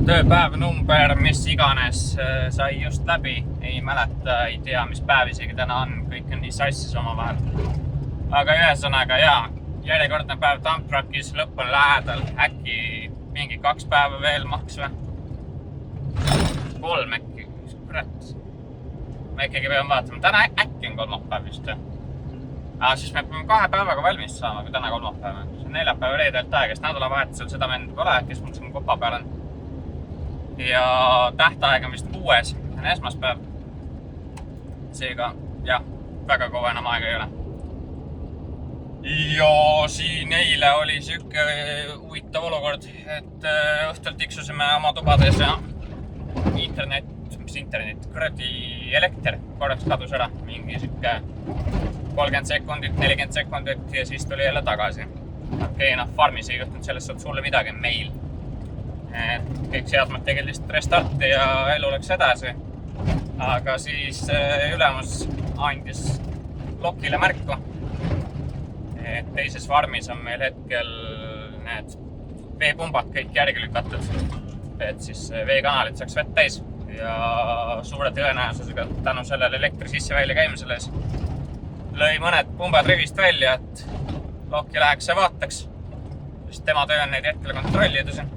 tööpäev number, mis iganes sai just läbi, ei mäleta, ei tea, mis päev isegi täna on, kõik on nii sassis omavahel. Aga ühesõnaga, järjekordne päev Dumptruckis, lõpp on lähedal, äkki mingi 2 päeva veel maks või? 3 äkki, mis kurat. Me ikkagi peame vaatama, täna äkki on kolmapäev vist. Aga siis me peame 2 päevaga valmis saama, kui täna kolmapäev on. See on 4 päeva reedelt aeg, kes nädalavahetusel seda vend pole, kes mul siin kopa peal on. Ja tähtaeg on vist 6, see on esmaspäev. Seega, väga kaua enam aega ei ole. Ja siin eile oli siuke huvitav olukord, et õhtul tiksusime oma tubades ja kuradi elekter korraks kadus ära. Mingi siuke 30 sekundit, 40 sekundit ja siis tuli jälle tagasi. Okei, farmis ei juhtunud sellest saad sulle midagi, meil. Kõik seadmed tegid lihtsalt restarti ja elu läks edasi. Aga siis ülemus andis lokile märku. Teises farmis on meil hetkel need veepumbad kõik järgi lükatud. Et siis veekanalid saaks vett täis ja suure tõenäosusega tänu sellele elektri sisse välja käimisele lõi mõned pumbad rivist välja, et lokki läheks ja vaataks. Sest tema töö on neid hetkel kontrollida siin.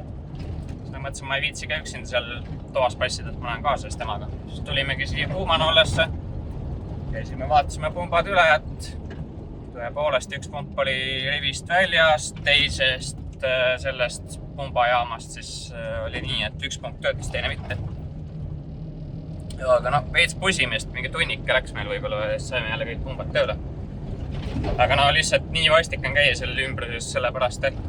Mõtlesin, ma ei viitsi ka üksinda seal toas passida, et ma olen kaasas temaga. Siis tulimegi siia Puumanollesse. Käisime, vaatasime pumbad üle, et tõepoolest üks pump oli rivist väljas, teisest sellest pumbajaamast siis oli nii, et üks pump töötas, teine mitte. Aga veits pusimist, mingi tunnike läks meil võib-olla ja saime jälle kõik pumbad tööle. Aga lihtsalt nii vastik on käia selle ümbruses, sellepärast et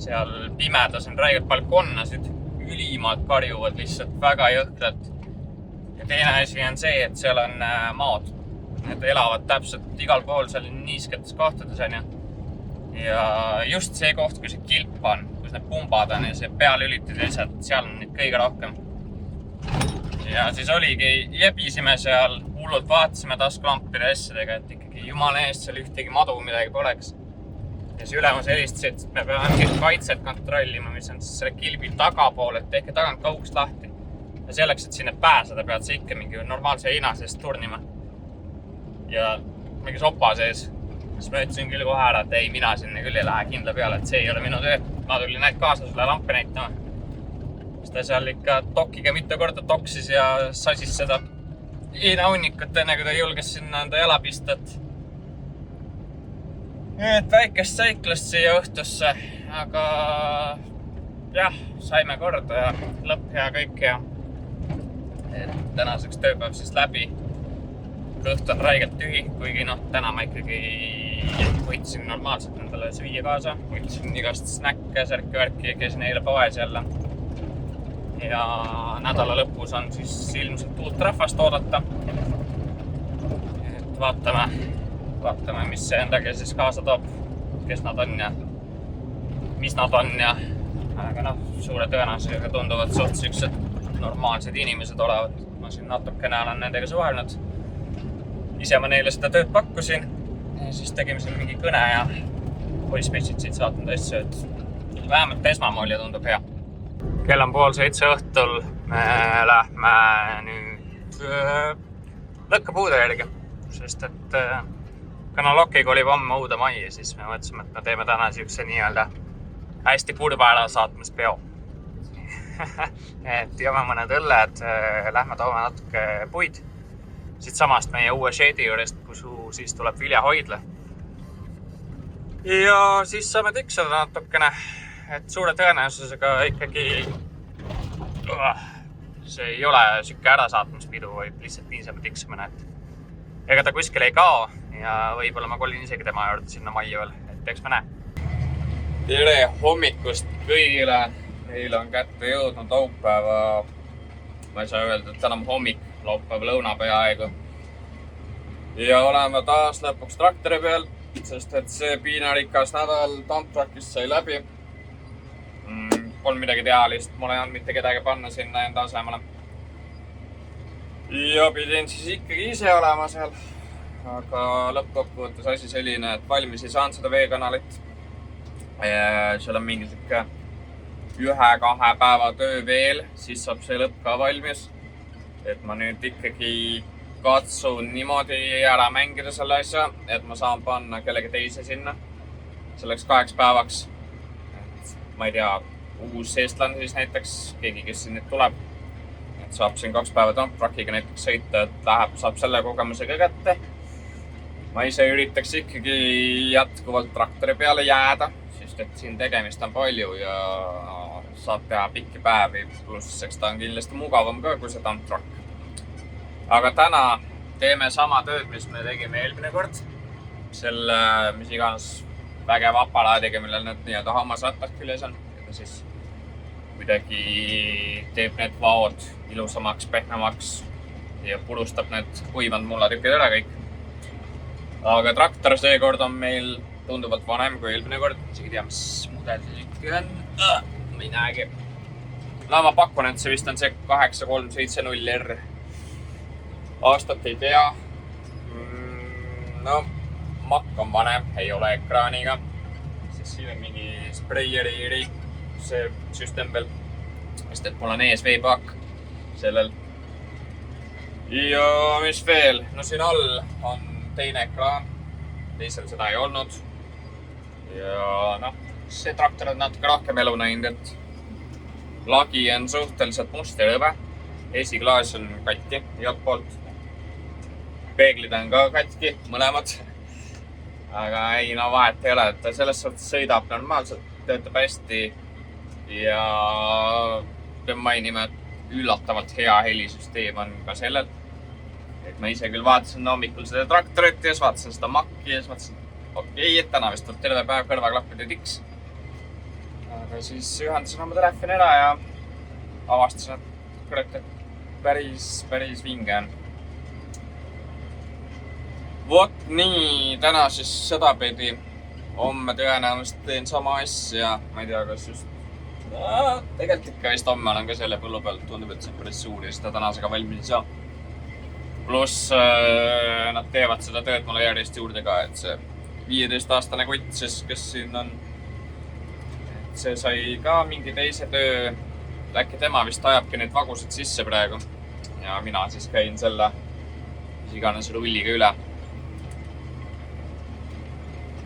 seal pimedas on räigelt balkonnasid, ülimalt karjuvad lihtsalt väga jõhkralt. Ja teine asi on see, et seal on maad. Need elavad täpselt igal pool seal niisketes kohtades on. Ja just see koht, kui see kilp on, kus need pumbad on ja see pealülitid lihtsalt, seal on neid kõige rohkem. Ja siis oligi, jebisime seal, hullult vaatasime taskulampide asjadega, et ikkagi jumala eest seal ühtegi madu midagi poleks. Ja siis ülemus helistasid, et me peame mingit kaitset kontrollima, mis on selle kilbi tagapool, et tehke tagant kauks lahti. Ja selleks, et sinne pääseda, pead sa ikka mingi normaalse heina seest turnima. Ja mingi sopa sees. Siis ma ütlesin küll kohe ära, et ei, mina sinna küll ei lähe kindla peale, et see ei ole minu töö. Ma tulin näid kaasa sulle lampi näitama. Siis ta seal ikka tokiga mitu korda toksis ja sasis seda heinahunnikut enne, kui ta julges sinna enda jala pistat. Et väikest seiklust siia õhtusse, aga saime korda ja lõpp ja kõik ja et tänaseks tööpäev siis läbi. Kõht on räigelt tühi, kuigi täna ma ikkagi võtsin normaalselt endale süüa kaasa. Võtsin igast snäkke, särki-värki, käisin eile poes jälle. Ja nädala lõpus on siis ilmselt uut rahvast oodata. Et vaatame, mis see endaga siis kaasa toob, kes nad on ja mis nad on ja aga suure tõenäosusega tunduvad suht siuksed normaalsed inimesed olevat. Ma siin natukene olen nendega suhelnud. Ise ma neile seda tööd pakkusin ja siis tegime siin mingi kõne ja poispitsid siit saatnud asju, et vähemalt esmamulje tundub hea. Kell on 6:30 õhtul, me lähme nüüd lõkkapuude järgi, sest et kuna Lokiga oli homme uude majja, siis me mõtlesime, et me teeme täna siukse nii-öelda hästi purva ära saatmispeo. Et joome mõned õlled, lähme toome natuke puid. Siit samast meie uue shedi juurest, kus siis tuleb viljahoidle. Ja siis saame tiksada natukene, et suure tõenäosusega ikkagi see ei ole siuke ärasaatmispidu, vaid lihtsalt niisama tiksamine, et ega ta kuskil ei kao ja võib-olla ma kolin isegi tema juurde sinna majja veel, et eks me näe. Tere hommikust kõigile! Meil on kätte jõudnud laupäeva, ma ei saa öelda, et täna on hommik, laupäeva lõuna peaaegu. Ja oleme taas lõpuks traktori peal, sest et see piinarikas nädal Dumptruckist sai läbi. Polnud midagi teha, lihtsalt mul ei olnud mitte kedagi panna sinna enda asemele. Ja pidin siis ikkagi ise olema seal. Aga lõppkokkuvõttes asi selline, et valmis ei saanud seda veekanalit. Seal on mingi siuke 1-2 päeva töö veel, siis saab see lõpp ka valmis. Et ma nüüd ikkagi katsun niimoodi ära mängida selle asja, et ma saan panna kellegi teise sinna selleks 2 päevaks. Et ma ei tea, uus eestlane siis näiteks, keegi, kes siin nüüd tuleb, et saab siin 2 päeva dump-truckiga näiteks sõita, et läheb, saab selle kogemusega kätte. Ma ise üritaks ikkagi jätkuvalt traktori peale jääda, sest et siin tegemist on palju ja saab teha pikki päevi, pluss eks ta on kindlasti mugavam ka kui see dump truck. Aga täna teeme sama tööd, mis me tegime eelmine kord. Selle, mis iganes vägev aparaadiga, millel need nii-öelda hammasrattad küljes on. Ja siis kuidagi teeb need vaod ilusamaks, pehmemaks ja purustab need kuivanud mullatükid ära kõik. Aga traktor seekord on meil tunduvalt vanem kui eelmine kord. Isegi tea, mis mudel see ikkagi on. Ma ei näegi. No ma pakun, et see vist on see 8370R. Aastat ei tea. No, makk on vanem, ei ole ekraaniga. Siis siin on mingi spreieri see süsteem veel. Sest et mul on ees veepaak sellel. Ja mis veel? No siin all on teine ekraan. Teisel seda ei olnud. Ja noh, see traktor on natuke rohkem elu näinud, et lagi on suhteliselt must ja lõbe. Esiklaas on katki igalt poolt. Peeglid on ka katki, mõlemad. Aga ei, no vahet ei ole, et ta selles suhtes sõidab normaalselt, töötab hästi. Ja pean mainima, et üllatavalt hea helisüsteem on ka sellel. Et ma ise küll vaatasin hommikul seda traktorit ja siis vaatasin seda makki ja siis mõtlesin, okei, et täna vist tuleb terve päev kõrvaklappide tiks. Aga siis ühendasin oma telefoni ära ja avastasin, et kurat, et päris vinge on. Vot nii, täna siis sedapidi. Homme tõenäoliselt teen sama asja. Ma ei tea, kas just... tegelikult ikka vist homme olen ka selle põllu peal. Tundub, et see on päris suur ja seda tänasega valmis ei saa. Pluss nad teevad seda tööd mulle järjest juurde ka, et see 15-aastane kutt, siis kes siin on, et see sai ka mingi teise töö. Äkki tema vist ajabki neid vagusid sisse praegu. Ja mina siis käin selle mis iganes rulliga üle.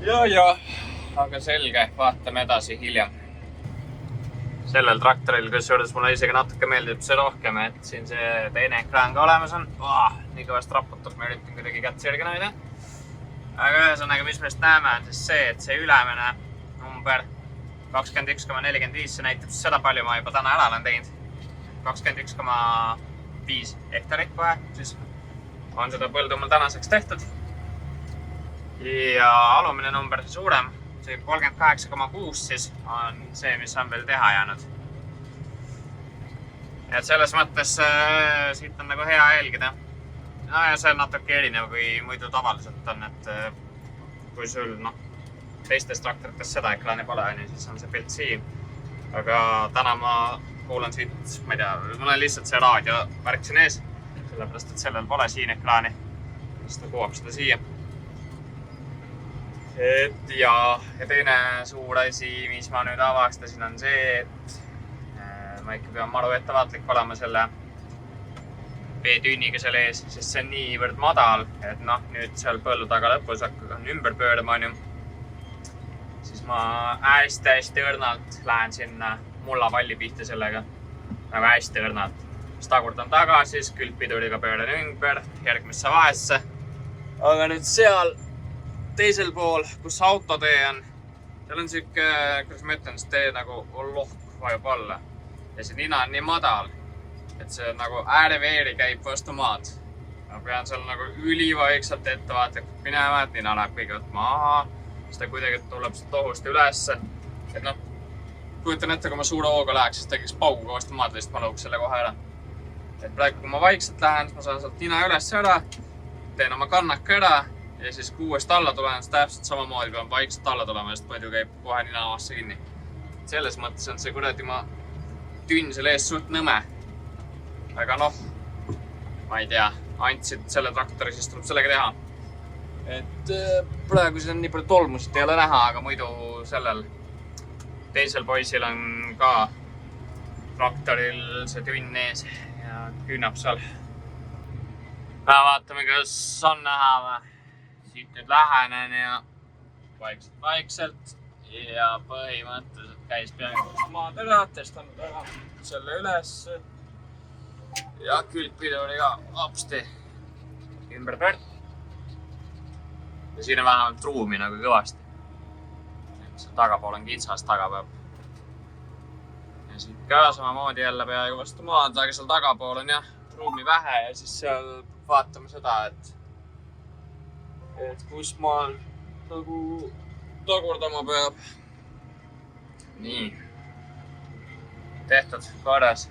Ja, aga selge, vaatame edasi hiljem. Sellel traktoril, kusjuures mulle isegi natuke meeldib see rohkem, et siin see teine ekraan ka olemas on. Nii kõvast raputab, ma üritan kuidagi kätt sirge näida. Aga ühesõnaga, mis meist näeme, on siis see, et see ülemine number 21,45, see näitab seda palju ma juba täna ära olen teinud. 21,5 hektarit kohe, siis on seda põldu mul tänaseks tehtud. Ja alumine number, see suurem, see 38,6 siis on see, mis on veel teha jäänud. Et selles mõttes siit on nagu hea jälgida. No ja see on natuke erinev, kui muidu tavaliselt on, et kui sul teistes traktorites seda ekraani pole, siis on see pilt siin. Aga täna ma kuulan siit, ma ei tea, mul on lihtsalt see raadio värk siin ees, sellepärast, et sellel pole siin ekraani. Siis ta kuvab seda siia. Et ja teine suur asi, mis ma nüüd avastasin, on see, et ma ikka pean maru ettevaatlik olema selle veetüüniga selle ees, sest see on niivõrd madal, et nüüd seal põllu taga lõpus on ümber pöörama, siis ma hästi õrnalt lähen sinna mullavalli pihta sellega, nagu hästi õrnalt. Siis tagurdan tagasi, siis külgpiduriga pööran ümber järgmisse vahesse. Aga nüüd seal teisel pool, kus autotee on, seal on siuke, kuidas ma ütlen, see tee nagu lohk vajub alla. Ja see nina on nii madal, et see nagu ääreveeri käib vastu maad. Ma pean seal nagu ülivaikselt ettevaatlikult minema, et nina läheb kõigepealt maha, siis ta kuidagi tuleb seda tohust ülesse. Et kujutan ette, kui ma suure hooga läheks, siis tegiks pauguga vastu maad, lihtsalt ma lõuks selle kohe ära. Et praegu, kui ma vaikselt lähen, siis ma saan sealt nina üles ära, teen oma kannaka ära ja siis kui uuest alla tulen, siis täpselt samamoodi pean vaikselt alla tulema, sest muidu käib kohe nina avasse kinni. Selles mõttes on see kuradi ma tünn selle ees suht nõme. Aga ma ei tea, andsid selle traktori, siis tuleb sellega teha. Et praegu siis on nii palju tolmusid ei ole näha, aga muidu sellel teisel poisil on ka traktoril see tünn ees ja küünab seal. Vaatame, kas on näha või. Siit nüüd lähenen ja vaikselt ja põhimõtteliselt käis peaaegu maad ära, tõstanud ära selle üles ja külgpiduri ka hopsti ümber pöörd. Ja siin on vähemalt ruumi nagu kõvasti. Seal tagapool on kitsas tagapäev. Ja siit ka samamoodi jälle peaaegu vastu maad, aga seal tagapool on jah ruumi vähe ja siis seal vaatame seda, et kus maal nagu tagurdama peab. Nii. Tehtud, korras.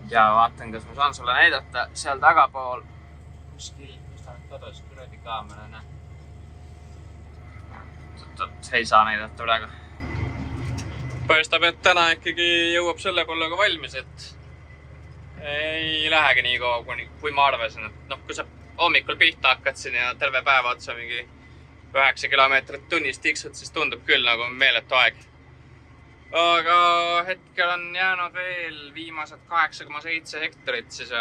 Ja vaatan, kas ma saan sulle näidata seal tagapool. Kuskil, mis ta nüüd kodus, kuradi kaamera, näe. Ei saa näidata praegu. Paistab, et täna ikkagi jõuab selle pollega valmis, et ei lähegi nii kaua, kui ma arvasin, et kui sa hommikul pihta hakkad siin ja terve päeva otsa mingi 9 kilomeetrit tunnis tiksud, siis tundub küll nagu meeletu aeg. Aga hetkel on jäänud veel viimased 8,7 hektarit siis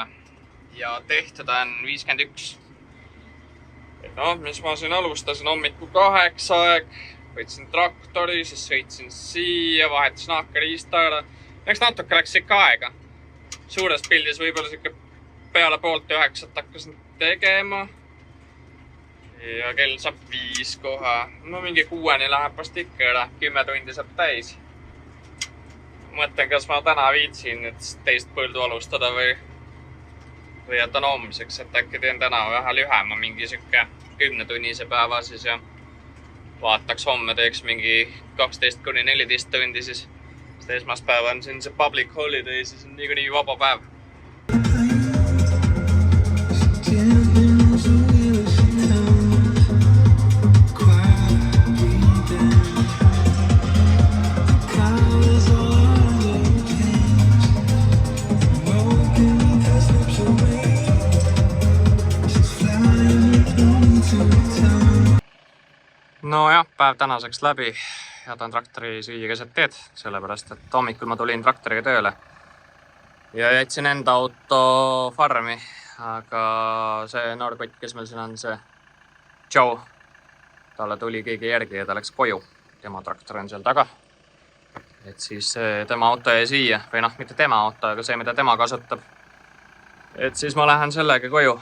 ja tehtud on 51. Mis ma siin alustasin hommikul 8 aeg, võtsin traktori, siis sõitsin siia, vahetasin AK-riista ära. Eks natuke läks ikka aega. Suures pildis võib-olla siuke peale poolt 9 hakkasin tegema. Ja kell saab 5 kohe. No mingi 6-ni läheb vast ikka üle, 10 tundi saab täis. Mõtlen, kas ma täna viitsin nüüd teist põldu alustada või jätan homseks, et äkki teen täna vähe lühema mingi siuke 10-tunnise päeva siis ja vaataks homme teeks mingi 12-14 tundi siis. Sest esmaspäev on siin see public holiday, siis on niikuinii vaba päev. No jah, päev tänaseks läbi. Jätan traktori süüa keset teed, sellepärast, et hommikul ma tulin traktoriga tööle ja jätsin enda auto farmi, aga see noorkott, kes meil siin on, see Joe, talle tuli keegi järgi ja ta läks koju. Tema traktor on seal taga. Et siis tema auto jäi siia, või mitte tema auto, aga see, mida tema kasutab. Et siis ma lähen sellega koju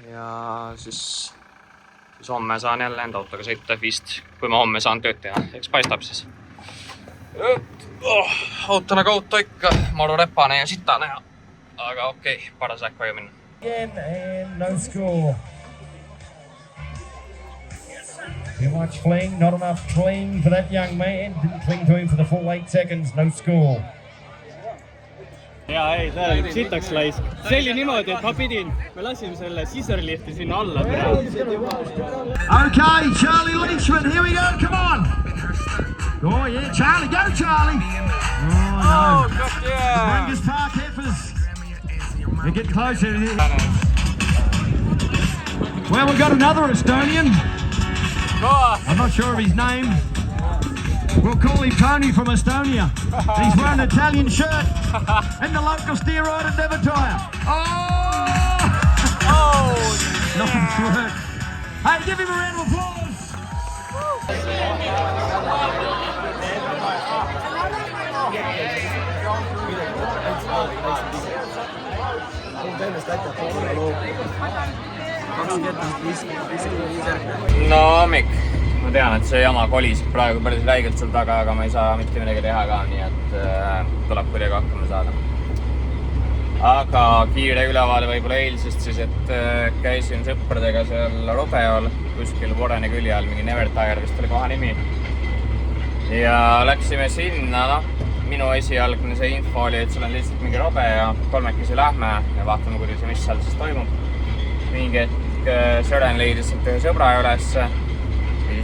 ja siis homme saan jälle enda autoga sõita vist, kui ma homme saan tööd teha. Eks paistab siis. Auto nagu auto ikka, maru repane ja sitane. Aga okei, paras aeg koju minna. And no score. Too much fling, not enough cling for that young man. Didn't cling to him for the full 8 seconds, no score. Ja ei, ta sitaks laisk. See oli niimoodi, et me lasime selle siserlifti sinna alla praegu. Okay, Charlie Leachman, here we go, come on! Oh yeah, Charlie, go Charlie! Oh no, Bungus Park Heifers. They're getting closer. Well, we've got another Estonian. I'm not sure of his name. We'll call him Tony from Estonia. He's wearing an Italian shirt and the local steroid and never tire. Oh! Nothing's worked. Hey, give him a round of applause. No hommik. Ma tean, et see jama kolisib praegu päris räigelt sul taga, aga ma ei saa mitte midagi teha ka, nii et tuleb kuidagi hakkama saada. Aga kiire ülevaade võib-olla eilsest siis, et käisin sõpradega seal Robeol, kuskil Voreni külje all, mingi Nevertire vist oli koha nimi. Ja läksime sinna, minu esialgne see info oli, et seal on lihtsalt mingi Robe ja kolmekesi lähme ja vaatame, kuidas ja mis seal siis toimub. Mingi hetk Sören leidis ühe sõbra üles.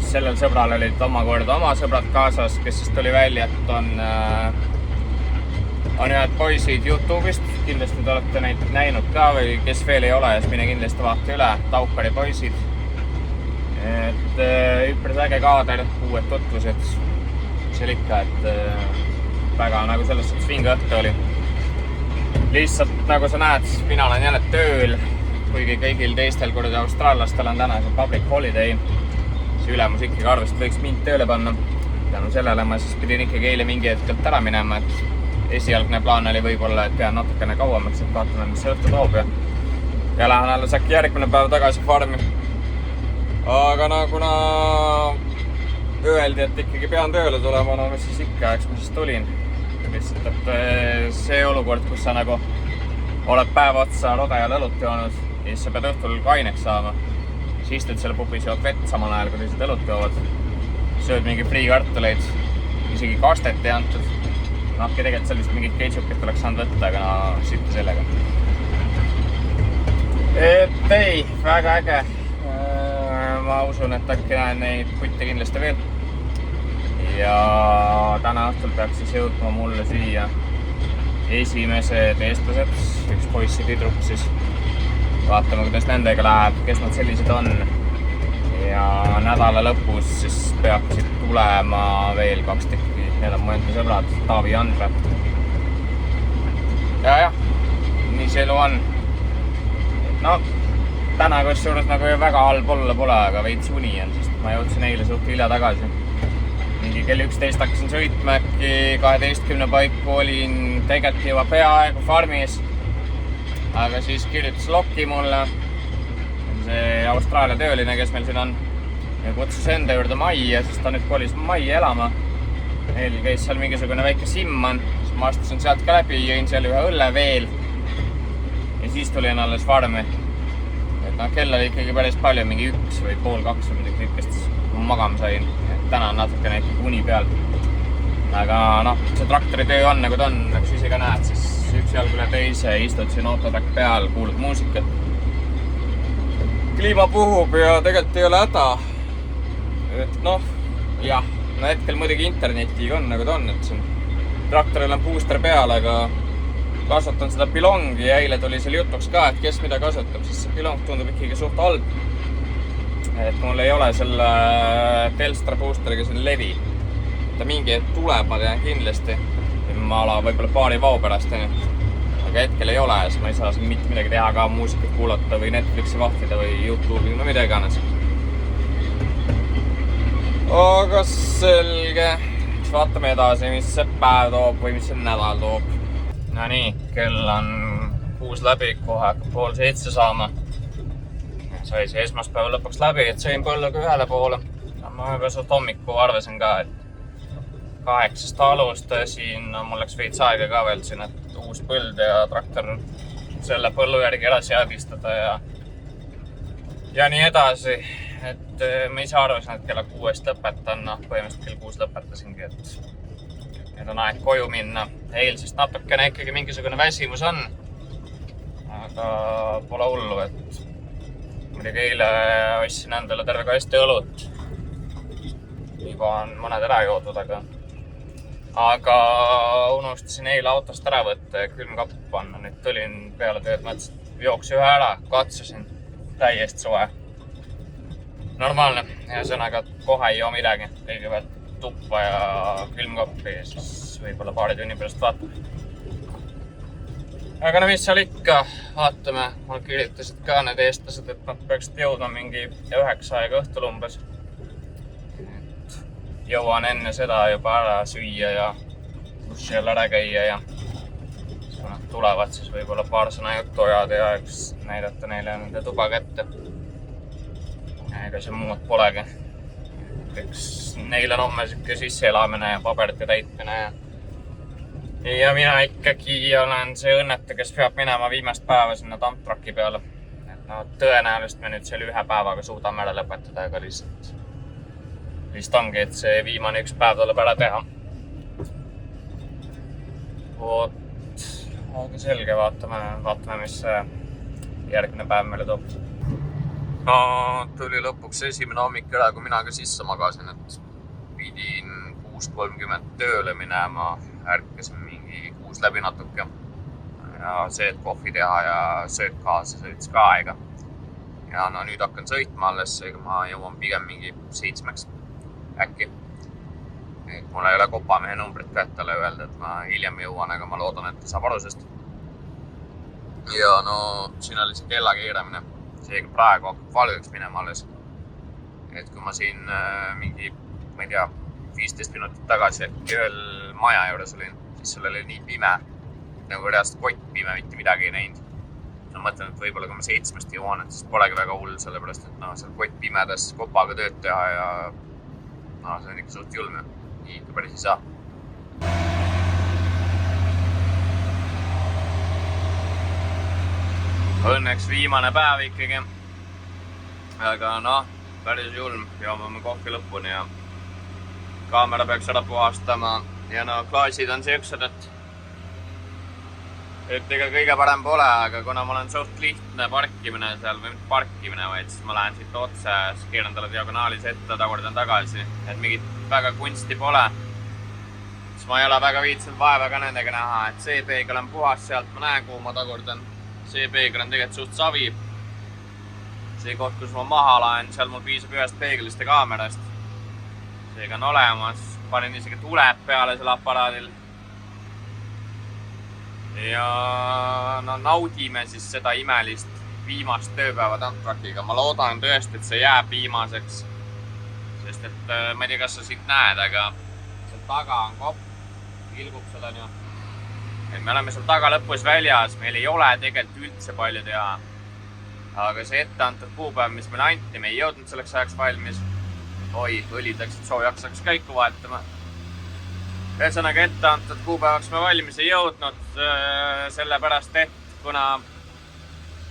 Sellel sõbral olid omakorda oma sõbrad kaasas, kes siis tuli välja, et on ühed poisid YouTube'ist. Kindlasti te olete neid näinud ka või kes veel ei ole, siis mine kindlasti vaata üle. Taukari poisid. Et üpris äge kaader, uued tutvused. See oli ikka, et väga nagu selles suhtes vinge õhtu oli. Lihtsalt nagu sa näed, mina olen jälle tööl, kuigi kõigil teistel kuradi austraallastel on täna see public holiday. See ülemus ikkagi arvas, et võiks mind tööle panna. Tänu sellele ma siis pidin ikkagi eile mingi hetkelt ära minema, et esialgne plaan oli võib-olla, et pean natukene kauemaks, et vaatame, mis see õhtu toob ja lähen alles äkki järgmine päev tagasi farmi. Aga kuna öeldi, et ikkagi pean tööle tulema, no siis ikka, eks ma siis tulin. Lihtsalt, et see olukord, kus sa nagu oled päev otsa rodajal õlut joonud ja siis sa pead õhtul kaineks saama. Siis istud selle pubis jood vett samal ajal, kui teised õlut joovad. Sööd mingi friikartuleid, isegi kastet ei antud. Tegelikult seal vist mingit ketšupit oleks saanud võtta, aga no sitte sellega. Et ei, väga äge. Ma usun, et äkki näen neid putte kindlasti veel. Ja täna õhtul peaks siis jõudma mulle siia esimesed eestlased, üks poissi tüdruk siis. Vaatame, kuidas nendega läheb, kes nad sellised on. Ja nädala lõpus siis peaksid tulema veel 2 tükki. Need on mu enda sõbrad, Taavi ja Andre. Ja, nii see elu on. No, täna kusjuures nagu väga halb olla pole, aga veits uni on, sest ma jõudsin eile suht hilja tagasi. Mingi kell 11 hakkasin sõitma, äkki 12 paiku olin tegelikult juba peaaegu farmis. Aga siis kirjutas Lokki mulle, see Austraalia tööline, kes meil siin on, ja kutsus enda juurde majja, sest ta nüüd kolis majja elama. Meil käis seal mingisugune väike simman, siis ma astusin sealt ka läbi, jõin seal ühe õlle veel ja siis tulin alles farmi. Kell oli ikkagi päris palju, mingi 1 või pool 2 või midagi niukest, kui ma magama sain. Täna on natukene ikkagi uni peal. Aga see traktori töö on nagu ta on, nagu ise ka näed, siis üks jalg üle teise, istud siin autotrakk peal, kuulud muusikat. Kliima puhub ja tegelikult ei ole häda. Et jah, hetkel muidugi internetiga on nagu ta on, et siin traktoril on booster peal, aga kasutan seda pilongi ja eile tuli seal jutuks ka, et kes mida kasutab, siis see pilong tundub ikkagi suht halb. Et mul ei ole selle Telstra boosteriga siin levi. Ta mingi hetk tuleb, ma tean kindlasti. Ma ala võib-olla paari vao pärast, aga hetkel ei ole, siis ma ei saa siin mitte midagi teha ka muusikat kuulata või Netflixi vahtida või YouTube'i, no mida iganes. Aga selge, vaatame edasi, mis see päev toob või mis see nädal toob. No nii, kell on 6 läbi, kohe 6:30 saama. Sai see esmaspäeva lõpuks läbi, et sõin põlluga 1 poole. Ma juba suht hommiku arvasin ka, et 8 alustasin, mul läks veits aega ka veel siin, et uus põld ja traktor selle põllu järgi ära seadistada ja nii edasi. Et ma ise arvasin, et kella 6 lõpetan, põhimõtteliselt kell 6 lõpetasingi, et nüüd on aeg koju minna. Eilsest natukene ikkagi mingisugune väsimus on, aga pole hullu, et muidugi eile ostsin endale terve kasti õlut. Juba on mõned ära joodud, aga unustasin eile autost ära võtta ja külmkapp panna. Nüüd tulin peale tööd, mõtlesin, jooksin ühe ära, katsusin täiesti suve. Normaalne, ühesõnaga kohe ei joo midagi. Kõigepealt tuppa ja külmkappi ja siis võib-olla paari tunni pärast vaatame. Aga no mis seal ikka, vaatame, mul kirjutasid ka need eestlased, et nad peaksid jõudma mingi 9 aega õhtul umbes. Jõuan enne seda juba ära süüa ja bussi jälle ära käia ja kui nad tulevad, siis võib-olla paar sõna juttu ajada ja üks näidata neile nende tuba kätte. Ega see muud polegi. Eks neil on homme sisse elamine ja paberite täitmine ja mina ikkagi olen see õnnetu, kes peab minema viimast päeva sinna tamptraki peale. Et tõenäoliselt me nüüd selle 1 päevaga suudame ära lõpetada, aga lihtsalt ongi, et see viimane 1 päev tuleb ära teha. Aga selge, vaatame, mis järgmine päev meile toob. Tuli lõpuks esimene hommik ära, kui mina ka sisse magasin, et pidin 6:30 tööle minema, ärkasin mingi 6 läbi natuke. Ja see, et kohvi teha ja sööd kaasa, see võttis ka aega. Ja nüüd hakkan sõitma alles, ega ma jõuan pigem mingi 7 äkki. Et mul ei ole kopamehe numbrit ka, et talle öelda, et ma hiljem jõuan, aga ma loodan, et ta saab aru sest. Ja no siin oli see kella keeramine. Seega praegu hakkab valgeks minema alles. Et kui ma siin mingi, ma ei tea, 15 minutit tagasi ühel maja juures olin, siis seal oli nii pime, nagu reaalselt kott pime, mitte midagi ei näinud. Ma mõtlen, et võib-olla kui ma 7 jõuan, et siis polegi väga hull, sellepärast, et seal kott pimedas kopaga tööd teha ja see on ikka suht julm. Nii ikka päris ei saa. Õnneks viimane päev ikkagi. Aga päris julm. Joomame kohvi lõpuni ja kaamera peaks ära puhastama. Ja klaasid on siuksed, et ega kõige parem pole, aga kuna ma olen suht lihtne parkimine seal või mitte parkimine, vaid siis ma lähen siit otse, siis keeran talle diagonaalis ette, tagurdan tagasi, et mingit väga kunsti pole. Siis ma ei ole väga viitsinud vaeva ka nendega näha, et see peegel on puhas, sealt ma näen, kuhu ma tagurdan. See peegel on tegelikult suht savi. See koht, kus ma maha laen, seal mul piisab ühest peeglist ja kaamerast. Seega on olemas. Panin isegi tuleb peale selle aparaadil. Ja naudime siis seda imelist viimast tööpäeva Dump-Truckiga. Ma loodan tõesti, et see jääb viimaseks. Sest et ma ei tea, kas sa siit näed, aga seal taga on kopp. Ilgub seal on ju. Et me oleme seal taga lõpus väljas. Meil ei ole tegelikult üldse palju teha. Aga see ette antud kuupäev, mis meile anti, me ei jõudnud selleks ajaks valmis. Oi, õlid läksid soojaks, saaks käiku vahetama. Ühesõnaga ette antud kuupäevaks me valmis ei jõudnud, sellepärast et kuna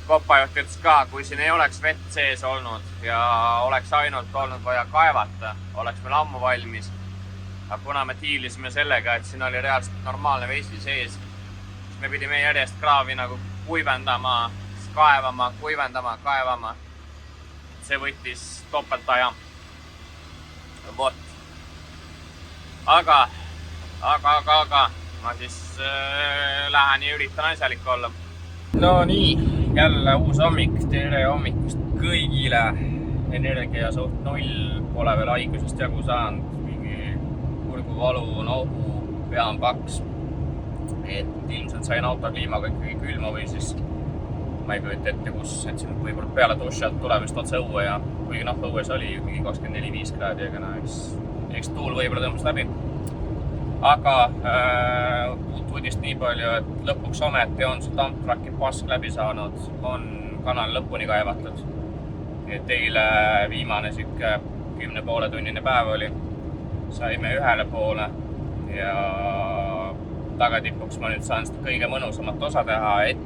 kopajuht ütles ka, kui siin ei oleks vett sees olnud ja oleks ainult olnud vaja kaevata, oleks meil ammu valmis. Aga kuna me tiilisime sellega, et siin oli reaalselt normaalne vesi sees, siis me pidime järjest kraavi nagu kuivendama, kaevama, kuivendama, kaevama. See võttis topelt aja. Vot. Aga ma siis lähen ja üritan asjalik olla. No nii, jälle uus hommik, tere hommikust kõigile. Energia suht 0, pole veel haigusest jagu saanud. Mingi kurguvalu, nohu, pea on paks. Et ilmselt sain autokliimaga ikkagi külma või siis ma ei kujuta ette, kus, et siin võib-olla peale dušalt tuleb vist otse õue ja kuigi õues oli mingi 24-5 kraadi, aga eks tuul võib-olla tõmbas läbi. Aga uut uudist nii palju, et lõpuks ometi on see Dump-Trucki pask läbi saanud, on kanal lõpuni kaevatud. Et eile viimane 10,5 tunnine päev oli, saime 1 poole ja tagatipuks ma nüüd saan seda kõige mõnusamat osa teha, et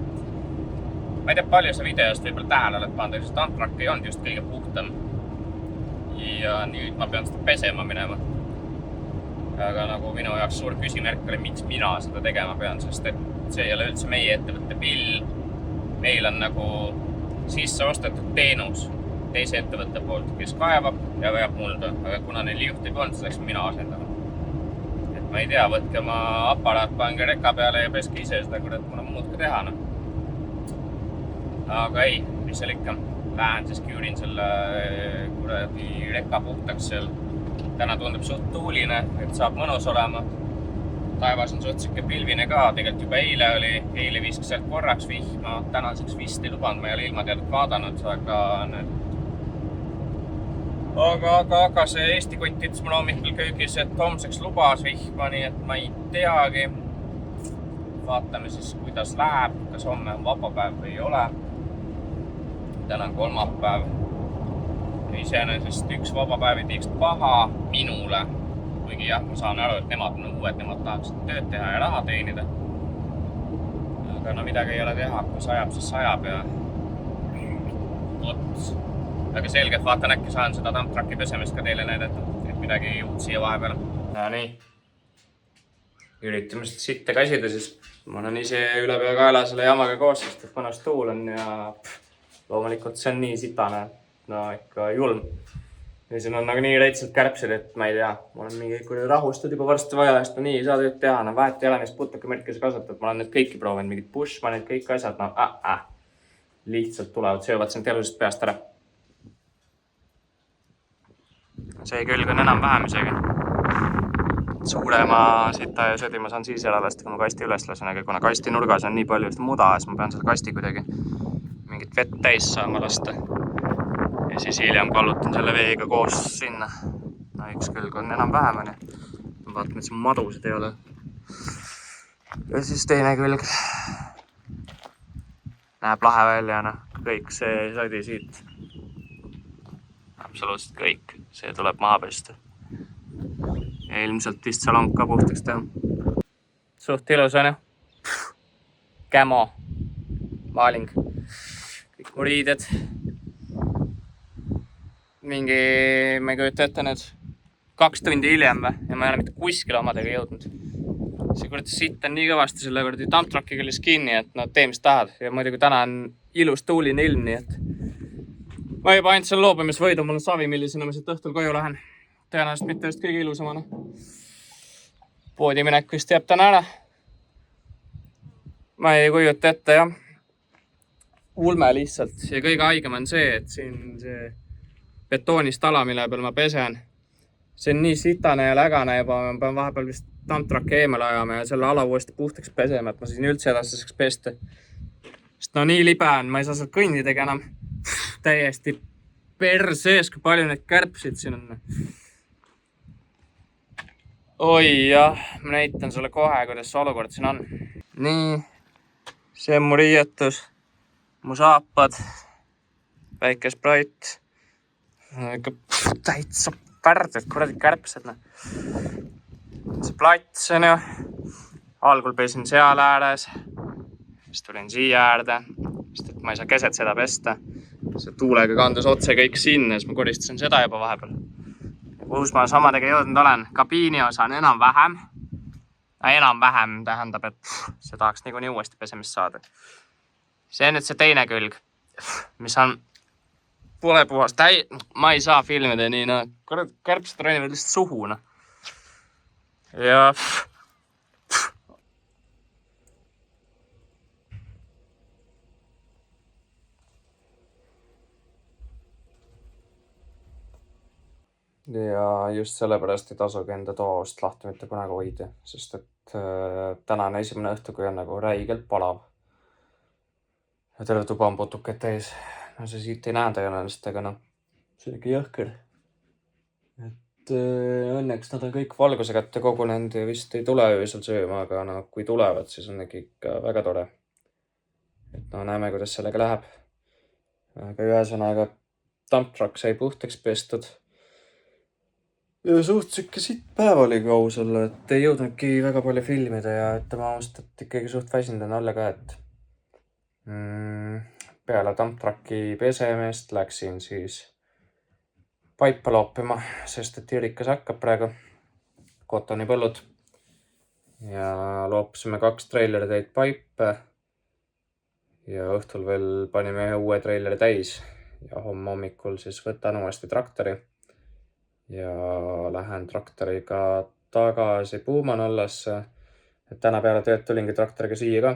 ma ei tea, palju sa videost võib-olla tähele oled pandud, sest Dump-Truck ei olnud just kõige puhtam. Ja nüüd ma pean seda pesema minema. Aga nagu minu jaoks suur küsimärk oli, miks mina seda tegema pean, sest et see ei ole üldse meie ettevõtte bill. Meil on nagu sisse ostetud teenus teise ettevõtte poolt, kes kaevab ja vajab mulda. Aga kuna neil juht ei polnud, siis läks mina asendama. Et ma ei tea, võtke oma aparaat, pange reka peale ja peske ise seda, kurat, mul on muud ka teha. Aga ei, mis seal ikka. Lähen siis küürin selle kuradi reka puhtaks seal. Täna tundub suht tuuline, et saab mõnus olema. Taevas on suht siuke pilvine ka. Tegelikult juba eile viskas sealt korraks vihma. Tänaseks vist ei lubanud, ma ei ole ilma teadet vaadanud, aga see Eesti kott ütles mul hommikul köögis, et homseks lubas vihma, nii et ma ei teagi. Vaatame siis, kuidas läheb, kas homme on vabapäev või ei ole. Täna on kolmapäev. Iseenesest üks vabapäev ei teeks paha minule. Kuigi jah, ma saan aru, et nemad on uued, nemad tahaksid tööd teha ja raha teenida. Aga no midagi ei ole teha, kui sajab, siis sajab ja ots. Aga selgelt vaatan, äkki saan seda Dump-Trucki pesemist ka teile näidata, et midagi uut siia vahepeal. Ja nii. Üritame seda sitte käsida, siis ma olen ise üle pea kaela selle jamaga koos, sest et mõnus tuul on ja loomulikult see on nii sitane, no ikka julm. Ja siin on nagu nii reitselt kärpsed, et ma ei tea, ma olen mingi rahustad juba varsti vaja, sest no nii ei saa tööd teha, no vahet ei ole, mis putukamärkis kasvatad, ma olen nüüd kõiki proovinud, mingid Bushmanid, kõik asjad, no lihtsalt tulevad, söövad sind elusest peast ära. See külg on enam vähem isegi. suurema sita ja söödi ma saan siis ära lasta, kui ma kasti üles lasen, aga kuna kasti nurgas on nii palju muda, siis ma pean selle kasti kuidagi mingit vett täis saama lasta. Ja siis hiljem kallutan selle veega koos sinna. No üks külg on enam-vähem, on ju. Ma vaatan, et see madusid ei ole. Ja siis teine külg näeb lahe välja, no. Kõik see sadi siit. Absoluutselt kõik. See tuleb maha pesta. Ja ilmselt vist salong ka puhtaks teha. Suht ilus on ju. Kämo. Maaling. Kõik mu riided. Mingi, ma ei kujuta ette nüüd 2 tundi hiljem või? Ja ma ei ole mitte kuskil omadega jõudnud. See kuradi sitt on nii kõvasti selle kuradi dumptrucki küljes kinni, et no tee mis tahad. Ja muidugi täna on ilus tuuline ilm, nii et ma juba ainult selle loobumisvõidu, mul on savi, millisena ma siit õhtul koju lähen. Tõenäoliselt mitte just kõige ilusamana. Poodi minek vist jääb täna ära. Ma ei kujuta ette, jah. Ulme lihtsalt. Ja kõige haigem on see, et siin see betoonist ala, mille peal ma pesen. See on nii sitane ja lägane juba, ma pean vahepeal vist dumptrucki eemale ajama ja selle ala uuesti puhtaks pesema, et ma siin üldse edastaseks pesta. Sest no nii libe on, ma ei saa seal kõndidega enam täiesti persees, kui palju neid kärpsid siin on. Oi jah, ma näitan sulle kohe, kuidas see olukord siin on. Nii, see on mu riietus, mu saapad, väike Sprite. Täitsa pärded, kuradi kärpsed. See plats on ju. Algul pesin seal ääres. Siis tulin siia äärde. Sest et ma ei saa keset seda pesta. See tuulega kandus otse kõik sinna. Siis ma koristasin seda juba vahepeal. Kus ma samadega jõudnud olen. Kabiini osa on enam-vähem. Enam-vähem tähendab, et see tahaks niikuinii uuesti pesemist saada. See on nüüd see teine külg, mis on pole puhas. Ma ei saa filmida nii, no. Kärpsed ronivad lihtsalt suhu, no. Ja just sellepärast ei tasugi enda toost lahti mitte kunagi hoida, sest et täna on esimene õhtu, kui on nagu räigelt palav. Ja terve tuba on putuked täis. No see siit ei näe tõenäoliselt, aga noh, see on ikka jõhker. Et õnneks nad on kõik valguse kätte kogunenud ja vist ei tule öösel sööma, aga no, kui tulevad, siis on ikka väga tore. Et no näeme, kuidas sellega läheb. Aga ühesõnaga dumptruck sai puhtaks pestud. Ja suht siuke sitt päev oli ka aus olla, et ei jõudnudki väga palju filmida ja ütleme aust, et ikkagi suht väsinud on alla ka, et peale dumptrucki pesemest läksin siis paipa loopima, sest et Jürikas hakkab praegu kotonipõllud ja loopsime 2 trailertäit paipe ja õhtul veel panime ühe uue traileri täis ja homme hommikul siis võtan uuesti traktori ja lähen traktoriga tagasi Puumanollasse, et täna peale tööd tulingi traktoriga siia ka.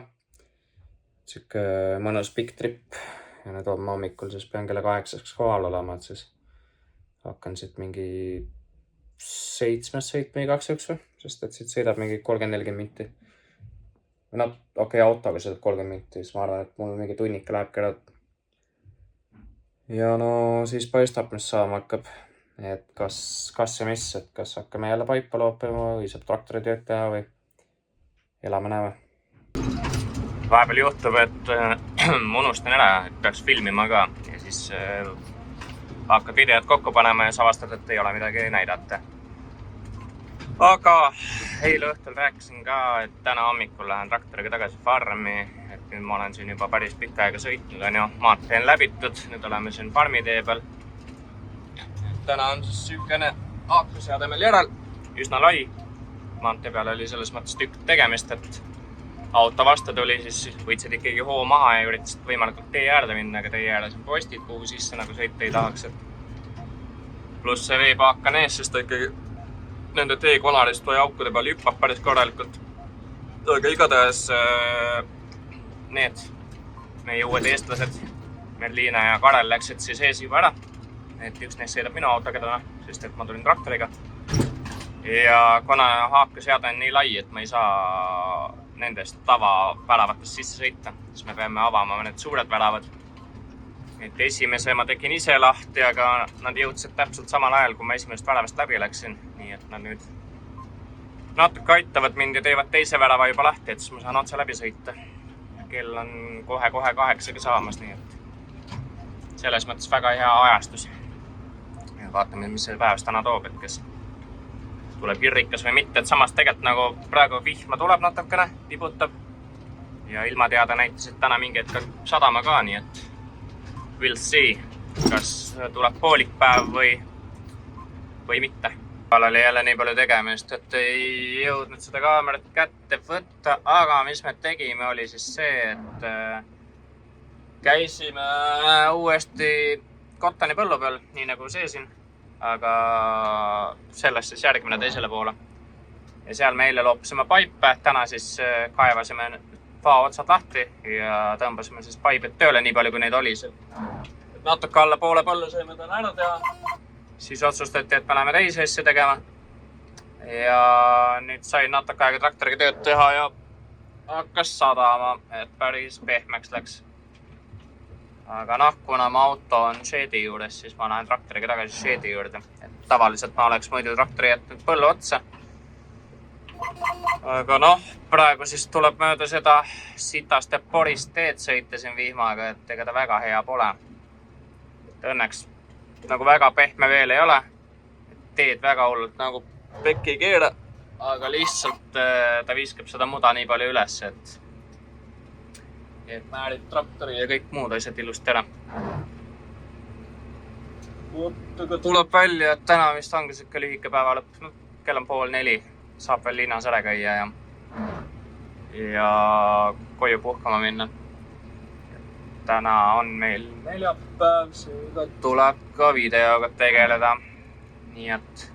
Siuke mõnus pikk trip ja nüüd homme hommikul siis pean kella 8 kohal olema, et siis hakkan siit mingi 7 sõitma igaks juks või, sest et siit sõidab mingi 30-40 minti. No okei, autoga sõidab 30 minti, siis ma arvan, et mul mingi tunnika läheb ära. Ja no siis paistab, mis saama hakkab, et kas ja mis, et kas hakkame jälle paipa loopima või saab traktori tööd teha või elame näeme. Vahepeal juhtub, et ma unustan ära, et peaks filmima ka ja siis hakkad videot kokku panema ja sa avastad, et ei ole midagi näidata. Aga eile õhtul rääkisin ka, et täna hommikul lähen traktoriga tagasi farmi, et nüüd ma olen siin juba päris pikka aega sõitnud, on ju, maantee on läbitud, nüüd oleme siin farmi tee peal. Täna on siis sükene aakuseademel järel, üsna lai. Maantee peal oli selles mõttes tükk tegemist, et auto vastu tuli, siis võtsid ikkagi hoo maha ja üritasid võimalikult tee äärde minna, aga tee äärdes on postid, kuhu sisse nagu sõita ei tahaks. Pluss see veepaak on ees, sest ta ikkagi nende teekonarist või aukude peal hüppab päris korralikult. Aga igatahes need meie uued eestlased, Merliina ja Karel läksid siis ees juba ära. Et üks neist sõidab minu autoga täna, sest et ma tulin traktoriga. ja kuna haakuseade on nii lai, et ma ei saa nendest tavaväravatest sisse sõita, siis me peame avama need suured väravad. Et esimese ma tegin ise lahti, aga nad jõudsid täpselt samal ajal, kui ma esimesest väravast läbi läksin. Nii et nad nüüd natuke aitavad mind ja teevad teise värava juba lahti, et siis ma saan otse läbi sõita. Kell on kohe 8 saamas, nii et selles mõttes väga hea ajastus. Ja vaatame, mis see päevas täna toob, et kes tuleb irrikas või mitte, et samas tegelikult nagu praegu vihma tuleb natukene, tibutab. Ja ilmateade näitasid täna mingi hetk sadama ka, nii et we'll see, kas tuleb poolik päev või mitte. Oli jälle nii palju tegemist, et ei jõudnud seda kaamerat kätte võtta, aga mis me tegime oli siis see, et käisime uuesti Kottani põllu peal, nii nagu seesin, aga sellest siis järgmine teisele poole. Ja seal me eile loopisime paipe, täna siis kaevasime pao otsad lahti ja tõmbasime siis paibid tööle nii palju, kui neid oli seal. Natuke alla poole põllu saime täna ära teha. Siis otsustati, et me läheme teise asja tegema. Ja nüüd sain natuke aega traktoriga tööd teha ja hakkas sadama, et päris pehmeks läks. Aga noh, kuna mu auto on sheedi juures, siis ma lähen traktoriga tagasi sheedi juurde. Et tavaliselt ma oleks muidu traktori jätnud põllu otsa. Aga noh, praegu siis tuleb mööda seda sitast ja porist teed sõita siin vihmaga, et ega ta väga hea pole. Õnneks nagu väga pehme veel ei ole. Teed väga hullult nagu pekki ei keera, aga lihtsalt ta viskab seda muda nii palju üles, et määrib traktori ja kõik muud asjad ilusti ära. Aga tuleb välja, et täna vist ongi siuke lühike päeva lõpp. No, kell on 3:30, saab veel linnas ära käia ja koju puhkama minna. Täna on meil neljapäev, seega tuleb ka videoga tegeleda. Nii et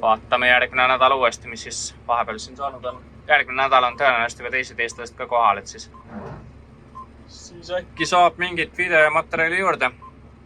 vaatame järgmine nädal uuesti, mis siis vahepeal siin saanud on. Järgmine nädal on tõenäoliselt juba teised eestlased ka kohal, et siis äkki saab mingit videomaterjali juurde.